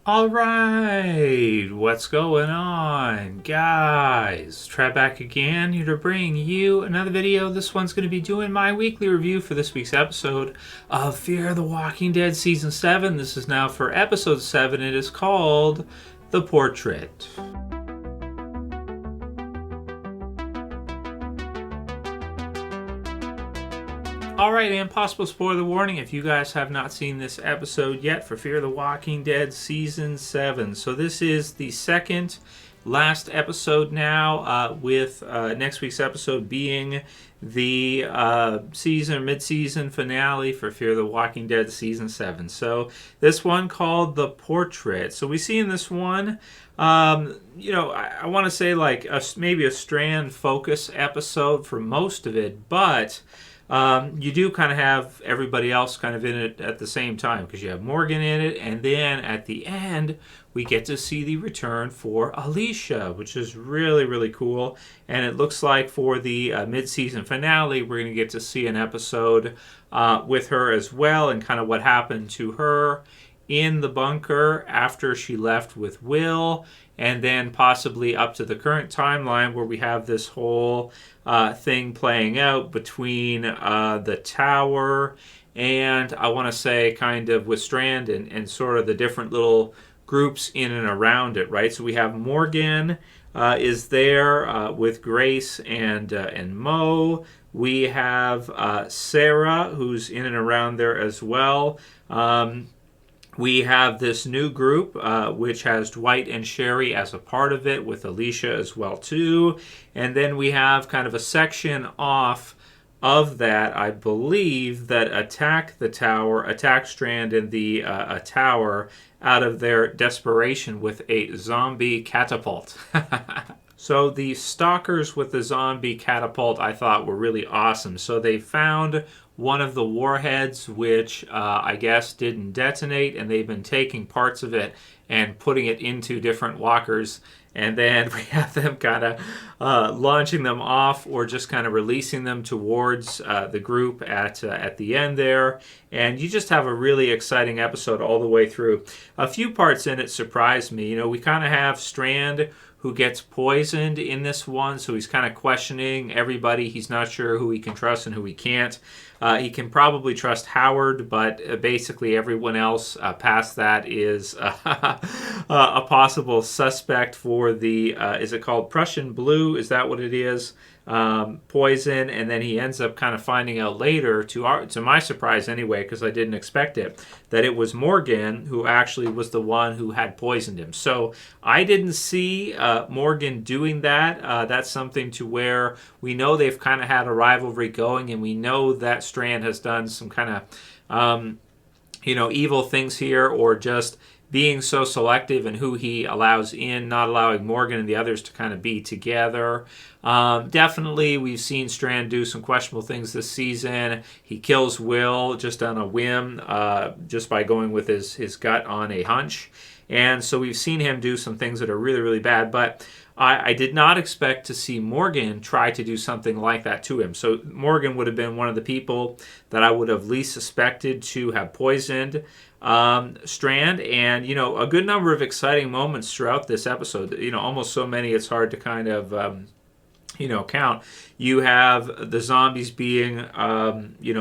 All right, what's going on, guys? Trev back again, here to bring you another video. This one's going to be doing my weekly review for this week's episode of Fear the Walking Dead Season 7. This is now for Episode 7. It is called The Portrait. Alright, and possible spoiler warning if you guys have not seen this episode yet for Fear the Walking Dead Season 7. So this is the second last episode now, with next week's episode being the mid-season finale for Fear the Walking Dead Season 7. So this one called The Portrait. So we see in this one, I want to say like maybe a Strand focus episode for most of it, but you do kind of have everybody else kind of in it at the same time because you have Morgan in it, and then at the end we get to see the return for Alicia, which is really, really cool. And it looks like for the mid-season finale we're going to get to see an episode with her as well, and kind of what happened to her in the bunker after she left with Will, and then possibly up to the current timeline where we have this whole thing playing out between the tower and I want to say kind of with Strand and sort of the different little groups in and around it, right? So we have Morgan is there with Grace and Mo. We have Sarah, who's in and around there as well. We have this new group, which has Dwight and Sherry as a part of it, with Alicia as well too. And then we have kind of a section off of that, I believe, that attack the tower, attack Strand in the tower out of their desperation with a zombie catapult. So the Stalkers with the zombie catapult I thought were really awesome. So they found one of the warheads, which I guess didn't detonate, and they've been taking parts of it and putting it into different walkers. And then we have them kind of launching them off or just kind of releasing them towards the group at the end there. And you just have a really exciting episode all the way through. A few parts in it surprised me. You know, we kind of have Strand who gets poisoned in this one, so he's kind of questioning everybody. He's not sure who he can trust and who he can't. He can probably trust Howard, but basically everyone else past that is a possible suspect for the, is it called Prussian Blue? Is that what it is? Poison. And then he ends up kind of finding out later, to my surprise anyway, because I didn't expect it, that it was Morgan who actually was the one who had poisoned him. So I didn't see Morgan doing that. That's something to where we know they've kind of had a rivalry going, and we know that Strand has done some kind of evil things here, or just being so selective in who he allows in, not allowing Morgan and the others to kind of be together. Definitely, we've seen Strand do some questionable things this season. He kills Will just on a whim, just by going with his gut on a hunch. And so we've seen him do some things that are really, really bad. But I did not expect to see Morgan try to do something like that to him. So Morgan would have been one of the people that I would have least suspected to have poisoned Strand. And, a good number of exciting moments throughout this episode. Almost so many it's hard to kind of count. You have the zombies being,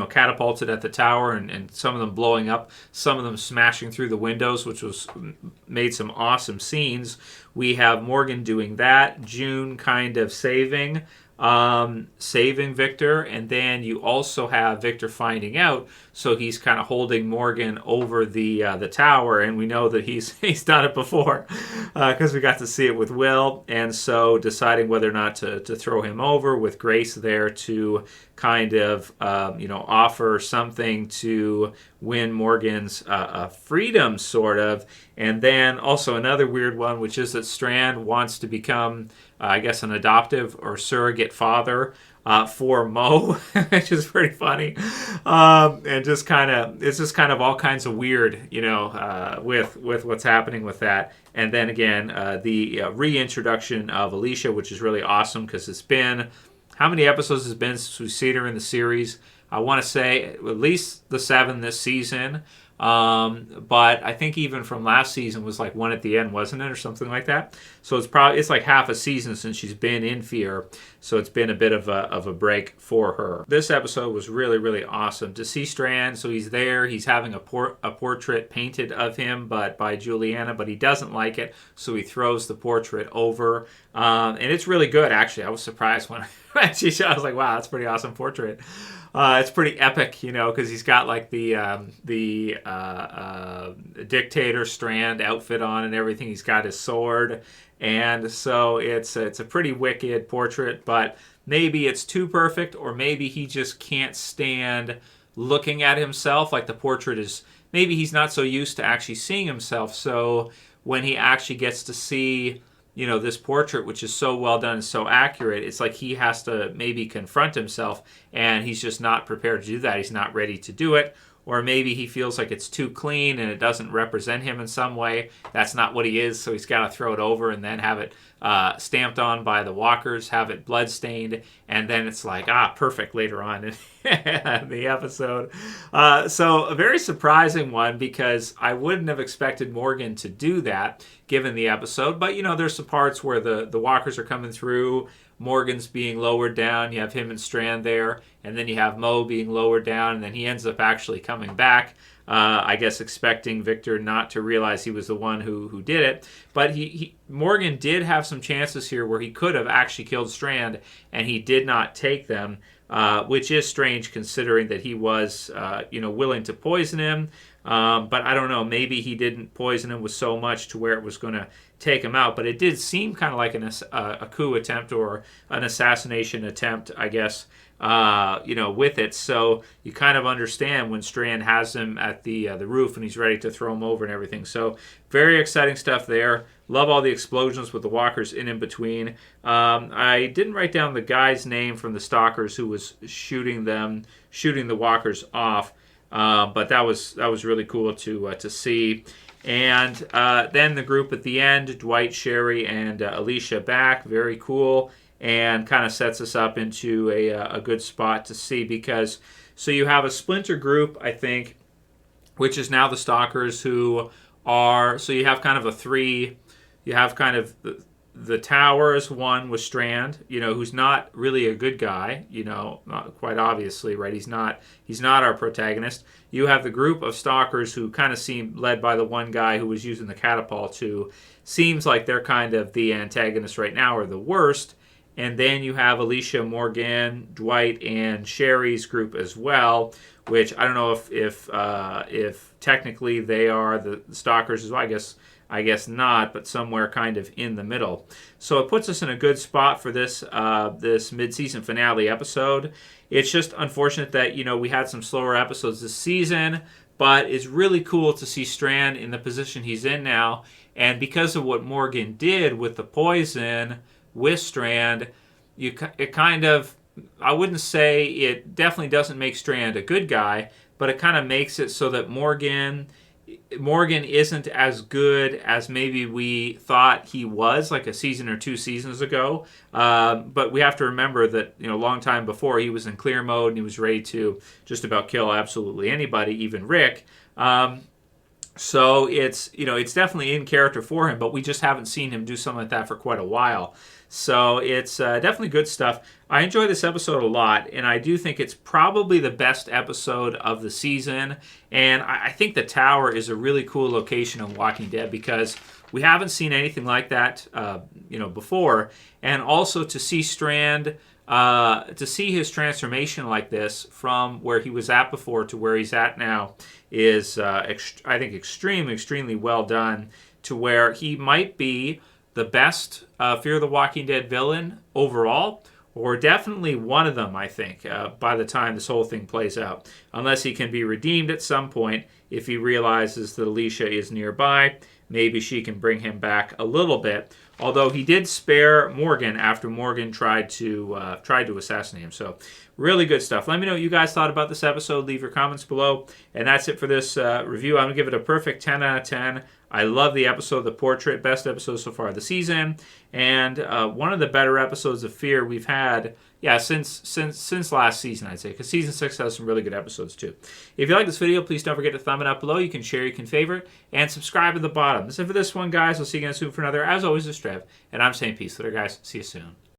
catapulted at the tower, and some of them blowing up, some of them smashing through the windows, which made some awesome scenes. We have Morgan doing that, June kind of saving Victor, and then you also have Victor finding out, so he's kind of holding Morgan over the tower, and we know that he's done it before because we got to see it with Will, and so deciding whether or not to throw him over, with Grace there to kind of offer something to win Morgan's freedom, sort of. And then also another weird one, which is that Strand wants to become I guess an adoptive or surrogate father for Mo, which is pretty funny, and it's just kind of all kinds of weird, with what's happening with that. And then again, the reintroduction of Alicia, which is really awesome because it's been, how many episodes has it been since we've seen her in the series? I want to say at least the 7 this season. But I think even from last season was like one at the end, wasn't it, or something like that? So it's like half a season since she's been in Fear. So it's been a bit of a break for her. This episode was really, really awesome to see Strand. So he's there. He's having a portrait painted of him, but by Juliana, but he doesn't like it, so he throws the portrait over. And it's really good, actually. I was surprised when she shot. I was like, wow, that's a pretty awesome portrait. It's pretty epic, because he's got like the dictator Strand outfit on and everything. He's got his sword, and so it's a pretty wicked portrait. But maybe it's too perfect, or maybe he just can't stand looking at himself. Like the portrait is, maybe he's not so used to actually seeing himself. So when he actually gets to see this portrait, which is so well done and so accurate, it's like he has to maybe confront himself, and he's just not prepared to do that. He's not ready to do it. Or maybe he feels like it's too clean and it doesn't represent him in some way. That's not what he is, so he's got to throw it over and then have it stamped on by the walkers, have it bloodstained, and then it's like, perfect later on in the episode. So a very surprising one, because I wouldn't have expected Morgan to do that given the episode. But, there's some parts where the walkers are coming through, Morgan's being lowered down, you have him and Strand there, and then you have Mo being lowered down, and then he ends up actually coming back, I guess expecting Victor not to realize he was the one who did it. But Morgan did have some chances here where he could have actually killed Strand, and he did not take them, which is strange considering that he was willing to poison him. But I don't know, maybe he didn't poison him with so much to where it was going to take him out. But it did seem kind of like a coup attempt or an assassination attempt, I guess, with it. So you kind of understand when Strand has him at the roof and he's ready to throw him over and everything. So very exciting stuff there. Love all the explosions with the walkers in between. I didn't write down the guy's name from the Stalkers who was shooting the walkers off. But that was really cool to see. And then the group at the end, Dwight, Sherry, and Alicia back, very cool, and kind of sets us up into a good spot to see, because so you have a splinter group, I think, which is now the Stalkers, who are, so you have kind of you have kind of the Towers one with Strand, who's not really a good guy, not quite obviously, right? He's not our protagonist. You have the group of Stalkers who kind of seem led by the one guy who was using the catapult, who seems like they're kind of the antagonists right now, or the worst. And then you have Alicia, Morgan, Dwight, and Sherry's group as well, which I don't know if technically they are the Stalkers as well. I guess not, but somewhere kind of in the middle. So it puts us in a good spot for this mid-season finale episode. It's just unfortunate that, we had some slower episodes this season, but it's really cool to see Strand in the position he's in now. And because of what Morgan did with the poison with Strand, it kind of, I wouldn't say it definitely doesn't make Strand a good guy, but it kind of makes it so that Morgan isn't as good as maybe we thought he was like a season or 2 seasons ago. But we have to remember that, a long time before, he was in clear mode and he was ready to just about kill absolutely anybody, even Rick. So it's definitely in character for him, but we just haven't seen him do something like that for quite a while. So it's definitely good stuff. I enjoy this episode a lot, and I do think it's probably the best episode of the season. And I think the tower is a really cool location in Walking Dead, because we haven't seen anything like that, before. And also to see Strand, to see his transformation like this from where he was at before to where he's at now is, I think, extremely well done, to where he might be the best Fear the Walking Dead villain overall, or definitely one of them, I think, by the time this whole thing plays out. Unless he can be redeemed at some point if he realizes that Alicia is nearby. Maybe she can bring him back a little bit. Although he did spare Morgan after Morgan tried to assassinate him. So really good stuff. Let me know what you guys thought about this episode. Leave your comments below. And that's it for this review. I'm going to give it a perfect 10 out of 10. I love the episode, The Portrait, best episode so far of the season, and one of the better episodes of Fear we've had, since last season, I'd say, because season 6 has some really good episodes too. If you like this video, please don't forget to thumb it up below. You can share, you can favorite, and subscribe at the bottom. That's it for this one, guys. I'll see you again soon for another. As always, this is Trev, and I'm saying peace later, guys. See you soon.